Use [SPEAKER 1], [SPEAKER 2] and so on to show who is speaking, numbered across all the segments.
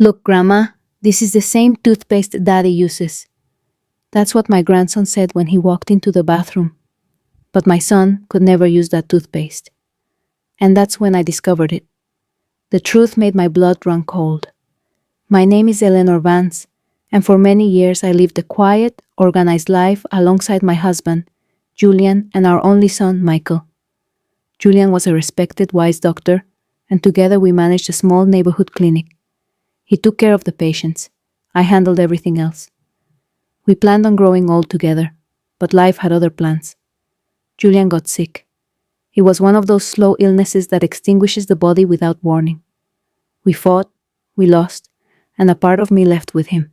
[SPEAKER 1] Look, Grandma, this is the same toothpaste Daddy uses. That's what my grandson said when he walked into the bathroom. But my son could never use that toothpaste. And that's when I discovered it. The truth made my blood run cold. My name is Eleanor Vance, and for many years I lived a quiet, organized life alongside my husband, Julian, and our only son, Michael. Julian was a respected, wise doctor, and together we managed a small neighborhood clinic. He took care of the patients. I handled everything else. We planned on growing old together, but life had other plans. Julian got sick. It was one of those slow illnesses that extinguishes the body without warning. We fought, we lost, and a part of me left with him.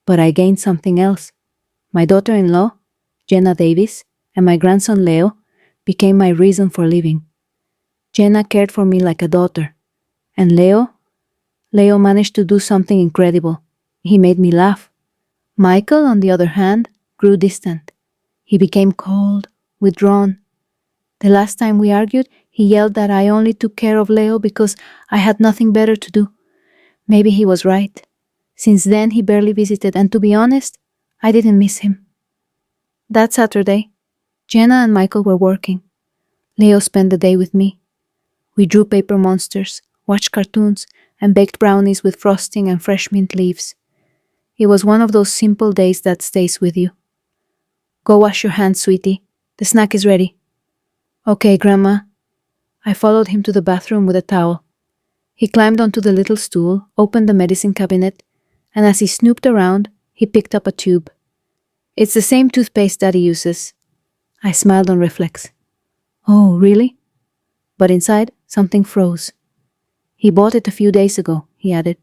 [SPEAKER 1] But I gained something else. My daughter-in-law, Jenna Davis, and my grandson Leo became my reason for living. Jenna cared for me like a daughter. And Leo managed to do something incredible. He made me laugh. Michael, on the other hand, grew distant. He became cold, withdrawn. The last time we argued, he yelled that I only took care of Leo because I had nothing better to do. Maybe he was right. Since then, he barely visited, and to be honest, I didn't miss him. That Saturday, Jenna and Michael were working. Leo spent the day with me. We drew paper monsters, watched cartoons, and baked brownies with frosting and fresh mint leaves. It was one of those simple days that stays with you. Go wash your hands, sweetie. The snack is ready. Okay, Grandma. I followed him to the bathroom with a towel. He climbed onto the little stool, opened the medicine cabinet, and as he snooped around, he picked up a tube. It's the same toothpaste Daddy uses. I smiled on reflex. Oh, really? But inside, something froze. He bought it a few days ago, he added.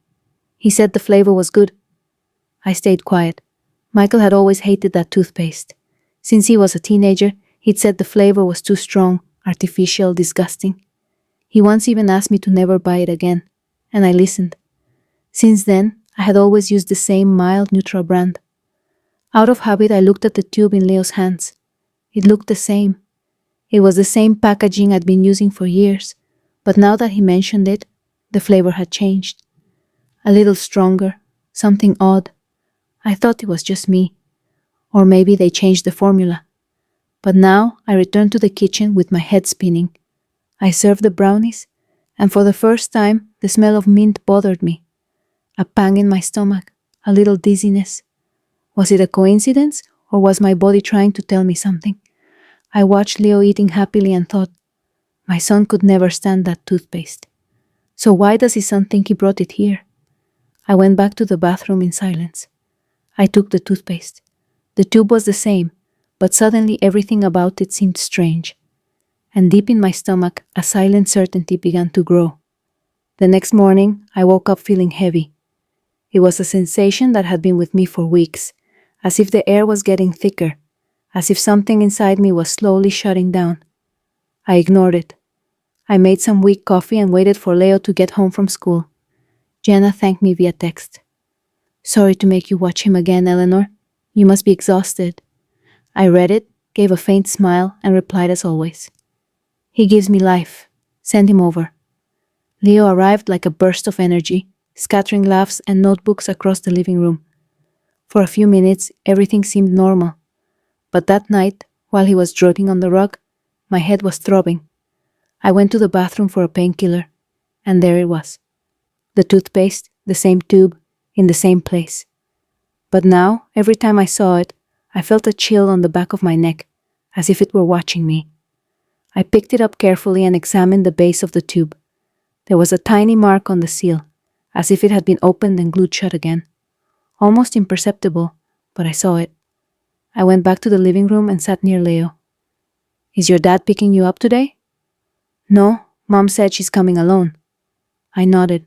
[SPEAKER 1] He said the flavor was good. I stayed quiet. Michael had always hated that toothpaste. Since he was a teenager, he'd said the flavor was too strong, artificial, disgusting. He once even asked me to never buy it again, and I listened. Since then, I had always used the same mild, neutral brand. Out of habit, I looked at the tube in Leo's hands. It looked the same. It was the same packaging I'd been using for years, but now that he mentioned it, the flavor had changed. A little stronger, something odd. I thought it was just me. Or maybe they changed the formula. But now I returned to the kitchen with my head spinning. I served the brownies, and for the first time, the smell of mint bothered me. A pang in my stomach, a little dizziness. Was it a coincidence, or was my body trying to tell me something? I watched Leo eating happily and thought, my son could never stand that toothpaste. So why does his son think he brought it here? I went back to the bathroom in silence. I took the toothpaste. The tube was the same, but suddenly everything about it seemed strange. And deep in my stomach, a silent certainty began to grow. The next morning, I woke up feeling heavy. It was a sensation that had been with me for weeks, as if the air was getting thicker, as if something inside me was slowly shutting down. I ignored it. I made some weak coffee and waited for Leo to get home from school. Jenna thanked me via text. Sorry to make you watch him again, Eleanor. You must be exhausted. I read it, gave a faint smile, and replied as always. He gives me life. Send him over. Leo arrived like a burst of energy, scattering laughs and notebooks across the living room. For a few minutes, everything seemed normal. But that night, while he was dropping on the rug, my head was throbbing. I went to the bathroom for a painkiller, and there it was. The toothpaste, the same tube, in the same place. But now, every time I saw it, I felt a chill on the back of my neck, as if it were watching me. I picked it up carefully and examined the base of the tube. There was a tiny mark on the seal, as if it had been opened and glued shut again. Almost imperceptible, but I saw it. I went back to the living room and sat near Leo. Is your dad picking you up today? No, Mom said she's coming alone. I nodded.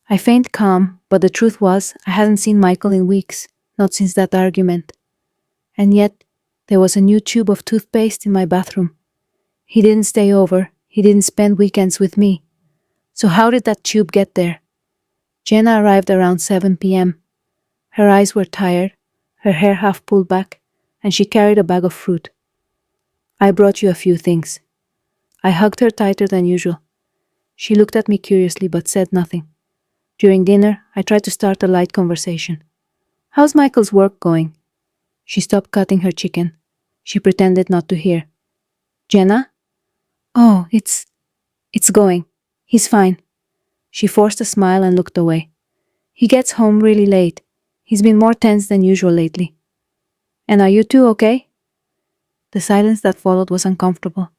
[SPEAKER 1] I feigned calm, but the truth was I hadn't seen Michael in weeks, not since that argument. And yet, there was a new tube of toothpaste in my bathroom. He didn't stay over, he didn't spend weekends with me. So how did that tube get there? Jenna arrived around 7 p.m. Her eyes were tired, her hair half pulled back, and she carried a bag of fruit. I brought you a few things. I hugged her tighter than usual. She looked at me curiously but said nothing. During dinner, I tried to start a light conversation. How's Michael's work going? She stopped cutting her chicken. She pretended not to hear. Jenna? Oh, it's going. He's fine. She forced a smile and looked away. He gets home really late. He's been more tense than usual lately. And are you two okay? The silence that followed was uncomfortable.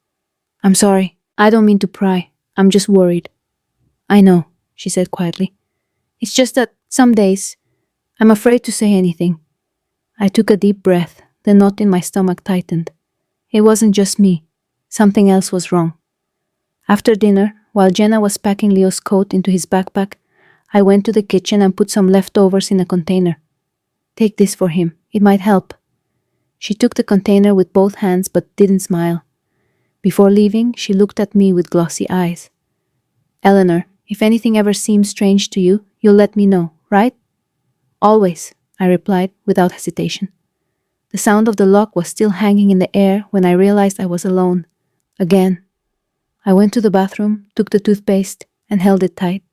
[SPEAKER 1] I'm sorry. I don't mean to pry. I'm just worried. I know, she said quietly. It's just that some days, I'm afraid to say anything. I took a deep breath. The knot in my stomach tightened. It wasn't just me. Something else was wrong. After dinner, while Jenna was packing Leo's coat into his backpack, I went to the kitchen and put some leftovers in a container. Take this for him. It might help. She took the container with both hands but didn't smile. Before leaving, she looked at me with glossy eyes. Eleanor, if anything ever seems strange to you, you'll let me know, right? Always, I replied without hesitation. The sound of the lock was still hanging in the air when I realized I was alone. Again. I went to the bathroom, took the toothpaste, and held it tight.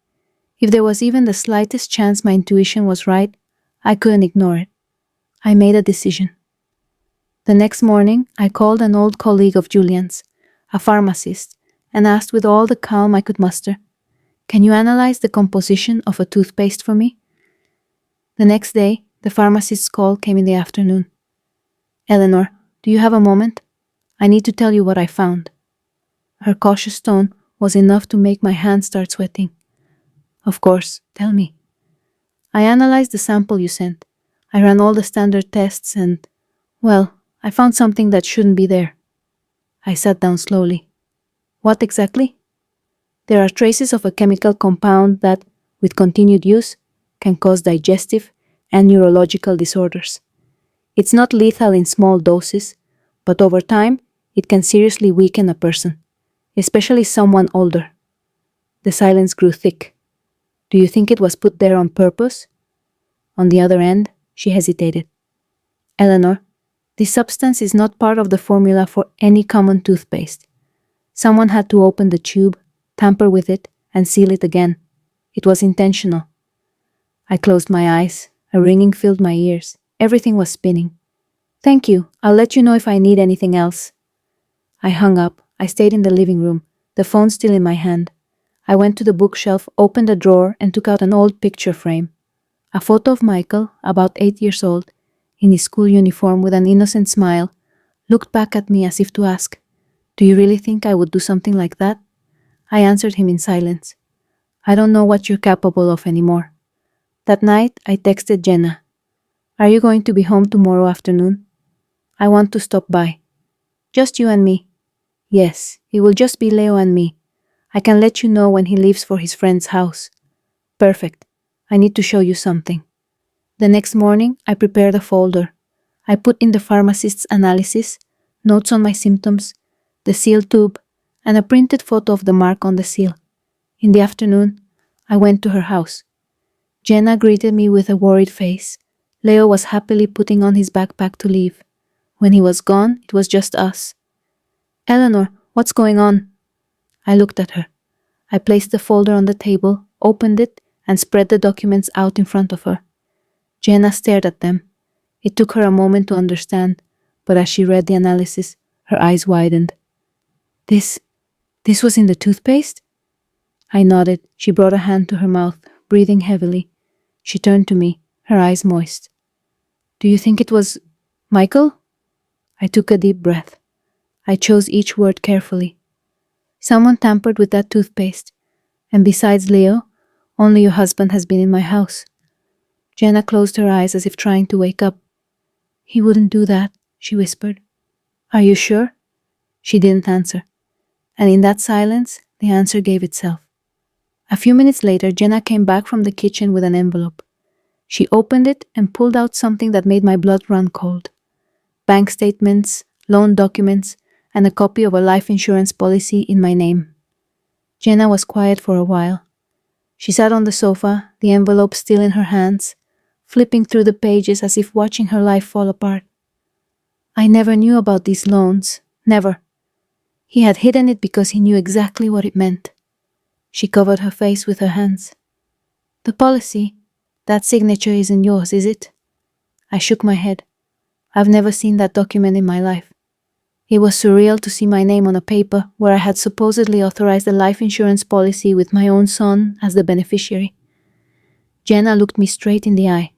[SPEAKER 1] If there was even the slightest chance my intuition was right, I couldn't ignore it. I made a decision. The next morning, I called an old colleague of Julian's, a pharmacist, and asked with all the calm I could muster, "Can you analyze the composition of a toothpaste for me?" The next day, the pharmacist's call came in the afternoon. "Eleanor, do you have a moment? I need to tell you what I found." Her cautious tone was enough to make my hands start sweating. "Of course, tell me." "I analyzed the sample you sent. I ran all the standard tests and, well, I found something that shouldn't be there." I sat down slowly. "What exactly?" "There are traces of a chemical compound that, with continued use, can cause digestive and neurological disorders. It's not lethal in small doses, but over time, it can seriously weaken a person, especially someone older." The silence grew thick. "Do you think it was put there on purpose?" On the other end, she hesitated. "Eleanor, this substance is not part of the formula for any common toothpaste. Someone had to open the tube, tamper with it, and seal it again. It was intentional." I closed my eyes. A ringing filled my ears. Everything was spinning. "Thank you. I'll let you know if I need anything else." I hung up. I stayed in the living room, the phone still in my hand. I went to the bookshelf, opened a drawer, and took out an old picture frame. A photo of Michael, about 8 years old, in his school uniform with an innocent smile, looked back at me as if to ask, "Do you really think I would do something like that?" I answered him in silence. "I don't know what you're capable of anymore." That night, I texted Jenna. "Are you going to be home tomorrow afternoon?" "I want to stop by." "Just you and me?" "Yes, it will just be Leo and me. I can let you know when he leaves for his friend's house." "Perfect. I need to show you something." The next morning, I prepared a folder. I put in the pharmacist's analysis, notes on my symptoms, the seal tube, and a printed photo of the mark on the seal. In the afternoon, I went to her house. Jenna greeted me with a worried face. Leo was happily putting on his backpack to leave. When he was gone, it was just us. "Eleanor, what's going on?" I looked at her. I placed the folder on the table, opened it, and spread the documents out in front of her. Jenna stared at them. It took her a moment to understand, but as she read the analysis, her eyes widened. This was in the toothpaste?" I nodded. She brought a hand to her mouth, breathing heavily. She turned to me, her eyes moist. "Do you think it was Michael?" I took a deep breath. I chose each word carefully. "Someone tampered with that toothpaste, and besides Leo, only your husband has been in my house." Jenna closed her eyes as if trying to wake up. "He wouldn't do that," she whispered. "Are you sure?" She didn't answer. And in that silence, the answer gave itself. A few minutes later, Jenna came back from the kitchen with an envelope. She opened it and pulled out something that made my blood run cold. Bank statements, loan documents, and a copy of a life insurance policy in my name. Jenna was quiet for a while. She sat on the sofa, the envelope still in her hands, flipping through the pages as if watching her life fall apart. "I never knew about these loans. Never. He had hidden it because he knew exactly what it meant." She covered her face with her hands. The policy. That signature isn't yours, is it? I shook my head. I've never seen that document in my life. It was surreal to see my name on a paper where I had supposedly authorized a life insurance policy with my own son as the beneficiary. Jenna looked me straight in the eye.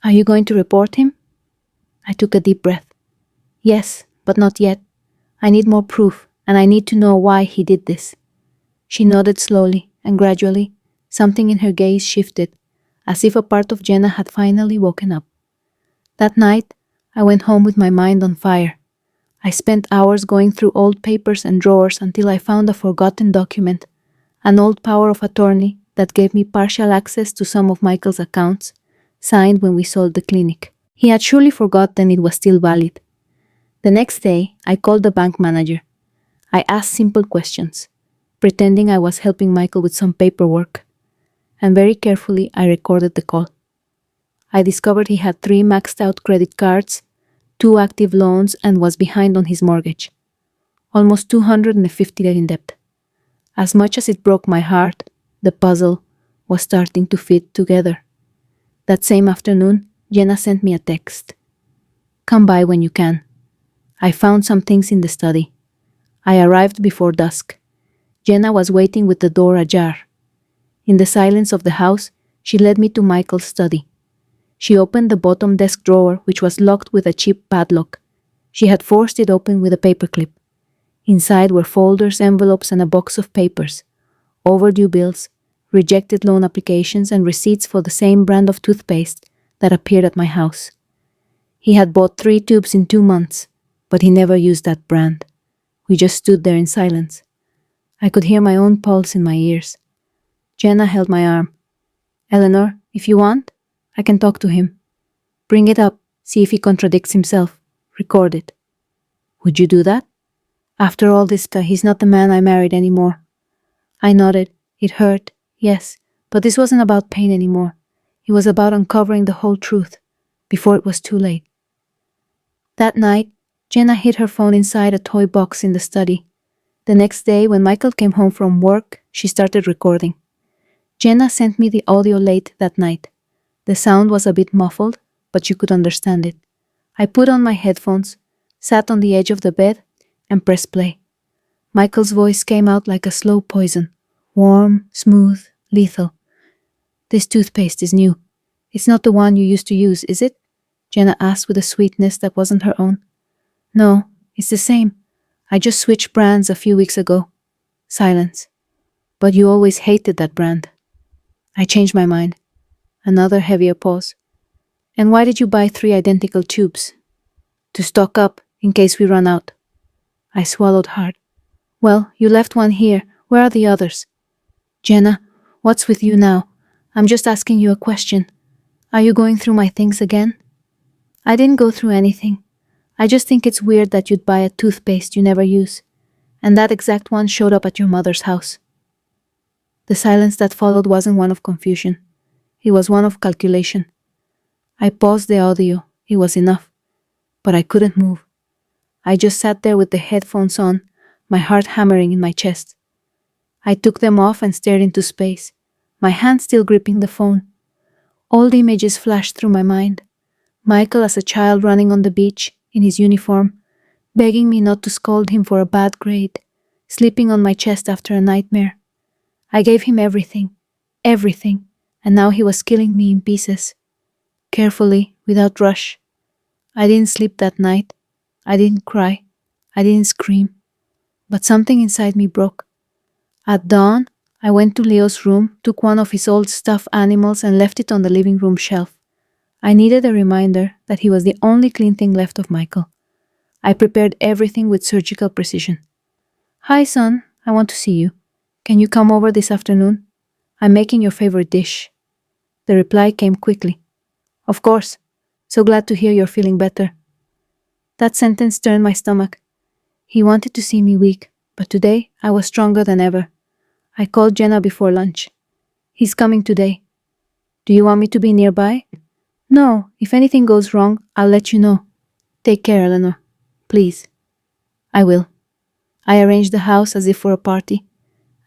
[SPEAKER 1] Are you going to report him? I took a deep breath. Yes, but not yet. I need more proof, and I need to know why he did this. She nodded slowly, and gradually, something in her gaze shifted, as if a part of Jenna had finally woken up. That night, I went home with my mind on fire. I spent hours going through old papers and drawers until I found a forgotten document, an old power of attorney that gave me partial access to some of Michael's accounts, signed when we sold the clinic. He had surely forgotten it was still valid. The next day, I called the bank manager. I asked simple questions, pretending I was helping Michael with some paperwork, and very carefully I recorded the call. I discovered he had 3 maxed-out credit cards, 2 active loans, and was behind on his mortgage. Almost $250 in debt. As much as it broke my heart, the puzzle was starting to fit together. That same afternoon, Jenna sent me a text. Come by when you can. I found some things in the study. I arrived before dusk. Jenna was waiting with the door ajar. In the silence of the house, she led me to Michael's study. She opened the bottom desk drawer, which was locked with a cheap padlock. She had forced it open with a paperclip. Inside were folders, envelopes, and a box of papers. Overdue bills, rejected loan applications, and receipts for the same brand of toothpaste that appeared at my house. He had bought 3 tubes in 2 months, but he never used that brand. We just stood there in silence. I could hear my own pulse in my ears. Jenna held my arm. Eleanor, if you want, I can talk to him. Bring it up, see if he contradicts himself. Record it. Would you do that? After all this, he's not the man I married anymore. I nodded. It hurt, yes, but this wasn't about pain anymore. It was about uncovering the whole truth, before it was too late. That night, Jenna hid her phone inside a toy box in the study. The next day, when Michael came home from work, she started recording. Jenna sent me the audio late that night. The sound was a bit muffled, but you could understand it. I put on my headphones, sat on the edge of the bed, and pressed play. Michael's voice came out like a slow poison, warm, smooth, lethal. This toothpaste is new. It's not the one you used to use, is it? Jenna asked with a sweetness that wasn't her own. No, it's the same. I just switched brands a few weeks ago. Silence. But you always hated that brand. I changed my mind. Another heavier pause. And why did you buy 3 identical tubes? To stock up, in case we run out. I swallowed hard. Well, you left one here. Where are the others? Jenna, what's with you now? I'm just asking you a question. Are you going through my things again? I didn't go through anything. I just think it's weird that you'd buy a toothpaste you never use, and that exact one showed up at your mother's house. The silence that followed wasn't one of confusion. It was one of calculation. I paused the audio. It was enough. But I couldn't move. I just sat there with the headphones on, my heart hammering in my chest. I took them off and stared into space, my hand still gripping the phone. Old images flashed through my mind. Michael as a child running on the beach, in his uniform, begging me not to scold him for a bad grade, sleeping on my chest after a nightmare. I gave him everything, and now he was killing me in pieces. Carefully, without rush. I didn't sleep that night. I didn't cry. I didn't scream. But something inside me broke. At dawn, I went to Leo's room, took one of his old stuffed animals and left it on the living room shelf. I needed a reminder that he was the only clean thing left of Michael. I prepared everything with surgical precision. Hi, son. I want to see you. Can you come over this afternoon? I'm making your favorite dish. The reply came quickly. Of course. So glad to hear you're feeling better. That sentence turned my stomach. He wanted to see me weak, but today I was stronger than ever. I called Jenna before lunch. He's coming today. Do you want me to be nearby? No, if anything goes wrong, I'll let you know. Take care, Eleanor. Please. I will. I arranged the house as if for a party.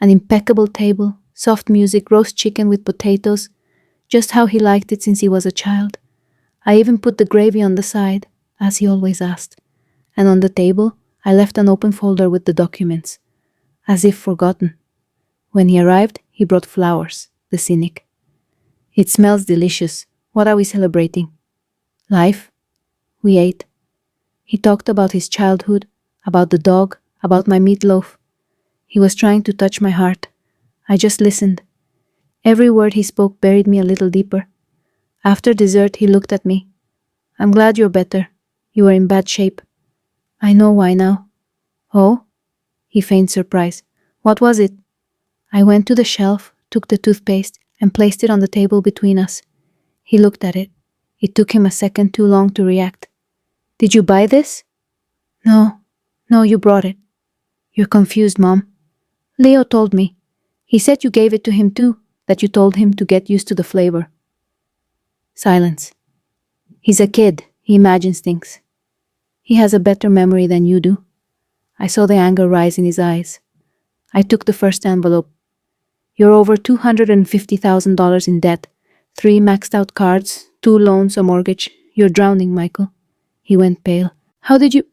[SPEAKER 1] An impeccable table, soft music, roast chicken with potatoes, just how he liked it since he was a child. I even put the gravy on the side, as he always asked. And on the table, I left an open folder with the documents, as if forgotten. When he arrived, he brought flowers, the cynic. It smells delicious. What are we celebrating? Life? We ate. He talked about his childhood, about the dog, about my meatloaf. He was trying to touch my heart. I just listened. Every word he spoke buried me a little deeper. After dessert, he looked at me. I'm glad you're better. You were in bad shape. I know why now. Oh? He feigned surprise. What was it? I went to the shelf, took the toothpaste, and placed it on the table between us. He looked at it. It took him a second too long to react. Did you buy this? No, you brought it. You're confused, Mom. Leo told me. He said you gave it to him too, that you told him to get used to the flavor. Silence. He's a kid. He imagines things. He has a better memory than you do. I saw the anger rise in his eyes. I took the first envelope. You're over $250,000 in debt, 3 maxed out cards, 2 loans, a mortgage. You're drowning, Michael. He went pale. How did you...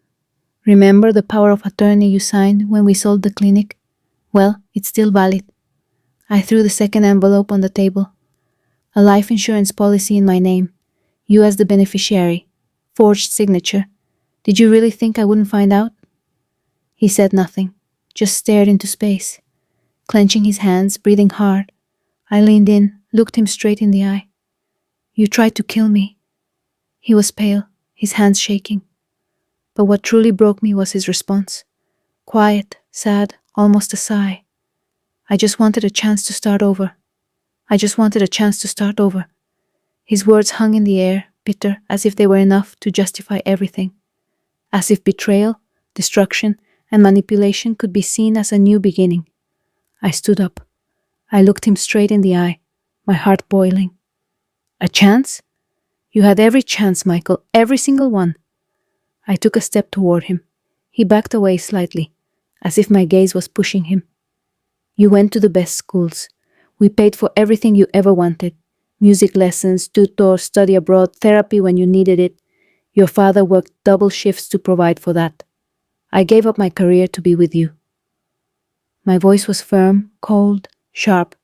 [SPEAKER 1] Remember the power of attorney you signed when we sold the clinic? Well, it's still valid. I threw the second envelope on the table. A life insurance policy in my name. You as the beneficiary. Forged signature. Did you really think I wouldn't find out? He said nothing, just stared into space. Clenching his hands, breathing hard, I leaned in, looked him straight in the eye. You tried to kill me. He was pale, his hands shaking. But what truly broke me was his response. Quiet, sad, almost a sigh. I just wanted a chance to start over. I just wanted a chance to start over. His words hung in the air, bitter, as if they were enough to justify everything. As if betrayal, destruction, and manipulation could be seen as a new beginning. I stood up. I looked him straight in the eye, my heart boiling. A chance? You had every chance, Michael, every single one. I took a step toward him. He backed away slightly, as if my gaze was pushing him. You went to the best schools. We paid for everything you ever wanted. Music lessons, tutors, study abroad, therapy when you needed it. Your father worked double shifts to provide for that. I gave up my career to be with you. My voice was firm, cold, sharp.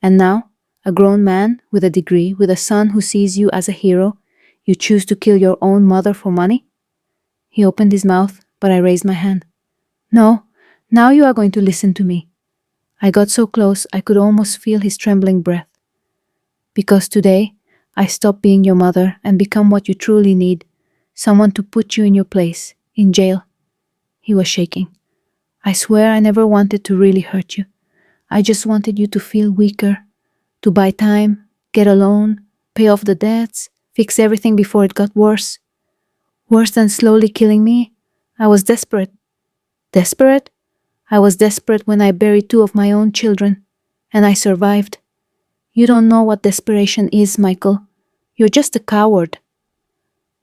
[SPEAKER 1] And now, a grown man with a degree, with a son who sees you as a hero, you choose to kill your own mother for money? He opened his mouth, but I raised my hand. No, now you are going to listen to me. I got so close I could almost feel his trembling breath. Because today, I stop being your mother and become what you truly need, someone to put you in your place, in jail. He was shaking. I swear I never wanted to really hurt you. I just wanted you to feel weaker, to buy time, get a loan, pay off the debts, fix everything before it got worse. Worse than slowly killing me? I was desperate. Desperate? I was desperate when I buried 2 of my own children, and I survived. You don't know what desperation is, Michael. You're just a coward.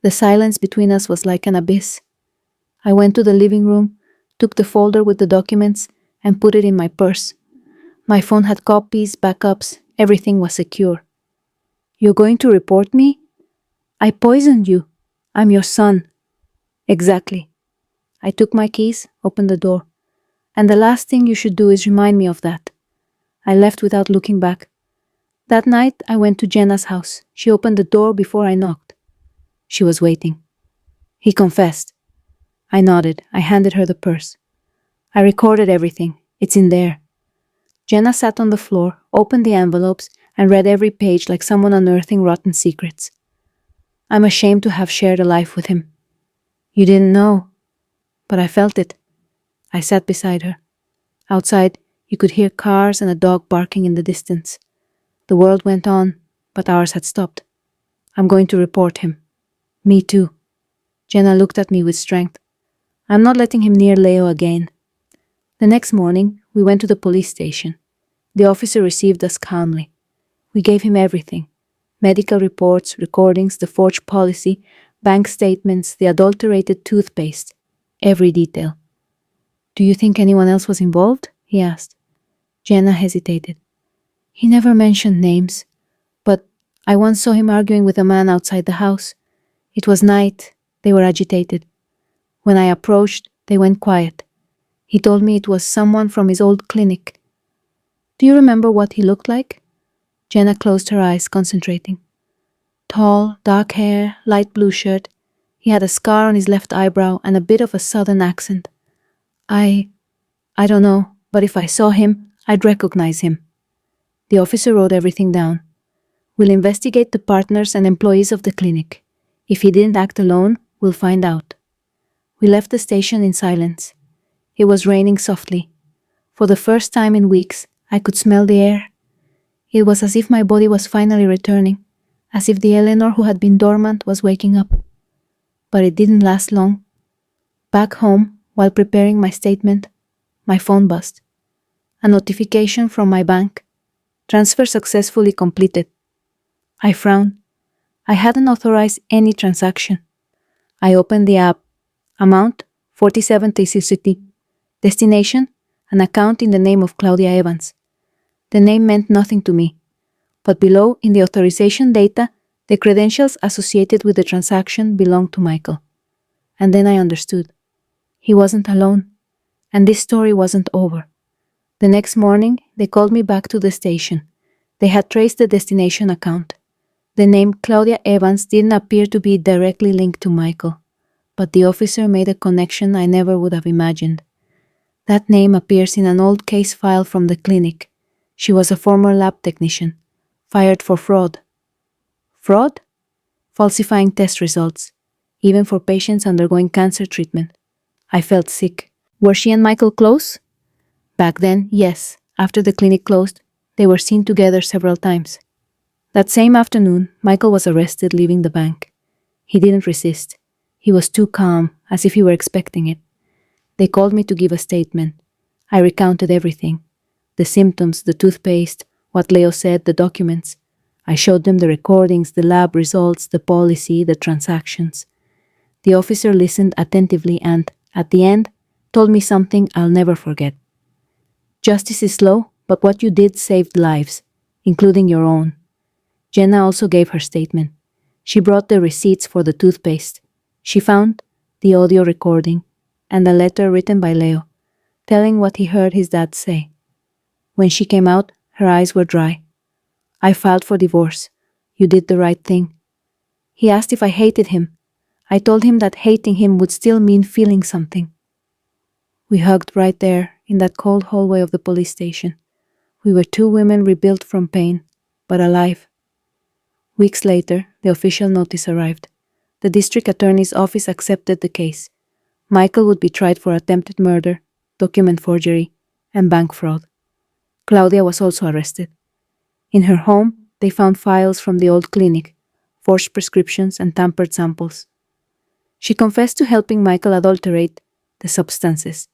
[SPEAKER 1] The silence between us was like an abyss. I went to the living room, took the folder with the documents, and put it in my purse. My phone had copies, backups, everything was secure. You're going to report me? I poisoned you. I'm your son. Exactly. I took my keys, opened the door. And the last thing you should do is remind me of that. I left without looking back. That night, I went to Jenna's house. She opened the door before I knocked. She was waiting. He confessed. I nodded. I handed her the purse. I recorded everything. It's in there. Jenna sat on the floor, opened the envelopes, and read every page like someone unearthing rotten secrets. I'm ashamed to have shared a life with him. You didn't know. But I felt it. I sat beside her. Outside, you could hear cars and a dog barking in the distance. The world went on, but ours had stopped. I'm going to report him. Me too. Jenna looked at me with strength. I'm not letting him near Leo again. The next morning, we went to the police station. The officer received us calmly. We gave him everything. Medical reports, recordings, the forged policy, bank statements, the adulterated toothpaste. Every detail. Do you think anyone else was involved? He asked. Jenna hesitated. He never mentioned names, but I once saw him arguing with a man outside the house. It was night. They were agitated. When I approached, they went quiet. He told me it was someone from his old clinic. Do you remember what he looked like? Jenna closed her eyes, concentrating. Tall, dark hair, light blue shirt. He had a scar on his left eyebrow and a bit of a southern accent. I don't know, but if I saw him, I'd recognize him. The officer wrote everything down. We'll investigate the partners and employees of the clinic. If he didn't act alone, we'll find out. We left the station in silence. It was raining softly. For the first time in weeks, I could smell the air. It was as if my body was finally returning, as if the Eleanor who had been dormant was waking up. But it didn't last long. Back home, while preparing my statement, my phone buzzed. A notification from my bank. Transfer successfully completed. I frowned. I hadn't authorized any transaction. I opened the app. Amount, 47,360. Destination, an account in the name of Claudia Evans. The name meant nothing to me, but below in the authorization data, the credentials associated with the transaction belonged to Michael. And then I understood. He wasn't alone, and this story wasn't over. The next morning, they called me back to the station. They had traced the destination account. The name Claudia Evans didn't appear to be directly linked to Michael, but the officer made a connection I never would have imagined. That name appears in an old case file from the clinic. She was a former lab technician, fired for fraud. Fraud? Falsifying test results, even for patients undergoing cancer treatment. I felt sick. Were she and Michael close? Back then, yes. After the clinic closed, they were seen together several times. That same afternoon, Michael was arrested leaving the bank. He didn't resist. He was too calm, as if he were expecting it. They called me to give a statement. I recounted everything. The symptoms, the toothpaste, what Leo said, the documents. I showed them the recordings, the lab results, the policy, the transactions. The officer listened attentively and, at the end, told me something I'll never forget. Justice is slow, but what you did saved lives, including your own. Jenna also gave her statement. She brought the receipts for the toothpaste. She found the audio recording and a letter written by Leo, telling what he heard his dad say. When she came out, her eyes were dry. I filed for divorce. You did the right thing. He asked if I hated him. I told him that hating him would still mean feeling something. We hugged right there in that cold hallway of the police station. We were two women rebuilt from pain, but alive. Weeks later, the official notice arrived. The district attorney's office accepted the case. Michael would be tried for attempted murder, document forgery, and bank fraud. Claudia was also arrested. In her home, they found files from the old clinic, forged prescriptions, and tampered samples. She confessed to helping Michael adulterate the substances.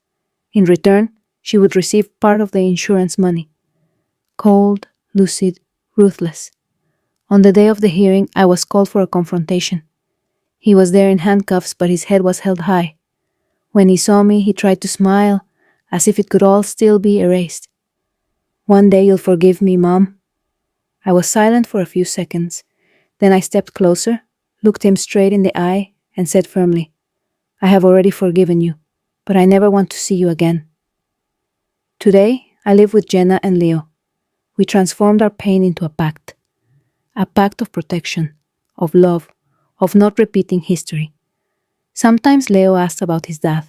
[SPEAKER 1] In return, she would receive part of the insurance money. Cold, lucid, ruthless. On the day of the hearing, I was called for a confrontation. He was there in handcuffs, but his head was held high. When he saw me, he tried to smile, as if it could all still be erased. One day you'll forgive me, Mom. I was silent for a few seconds. Then I stepped closer, looked him straight in the eye, and said firmly, I have already forgiven you, but I never want to see you again. Today, I live with Jenna and Leo. We transformed our pain into a pact of protection, of love, of not repeating history. Sometimes Leo asks about his dad.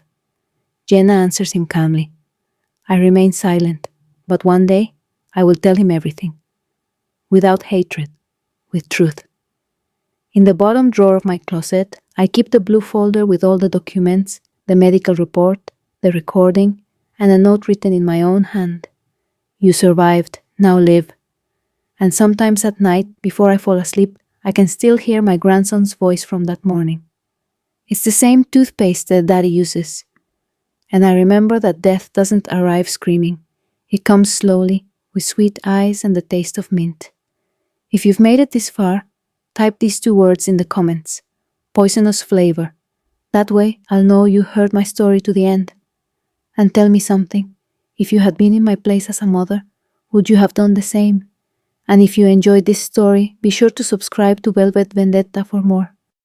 [SPEAKER 1] Jenna answers him calmly. I remain silent, but one day I will tell him everything. Without hatred, with truth. In the bottom drawer of my closet, I keep the blue folder with all the documents, the medical report, the recording, and a note written in my own hand. You survived, now live. And sometimes at night, before I fall asleep, I can still hear my grandson's voice from that morning. It's the same toothpaste that Daddy uses. And I remember that death doesn't arrive screaming. It comes slowly, with sweet eyes and the taste of mint. If you've made it this far, type these 2 words in the comments. Poisonous flavor. That way, I'll know you heard my story to the end. And tell me something. If you had been in my place as a mother, would you have done the same? And if you enjoyed this story, be sure to subscribe to Velvet Vendetta for more.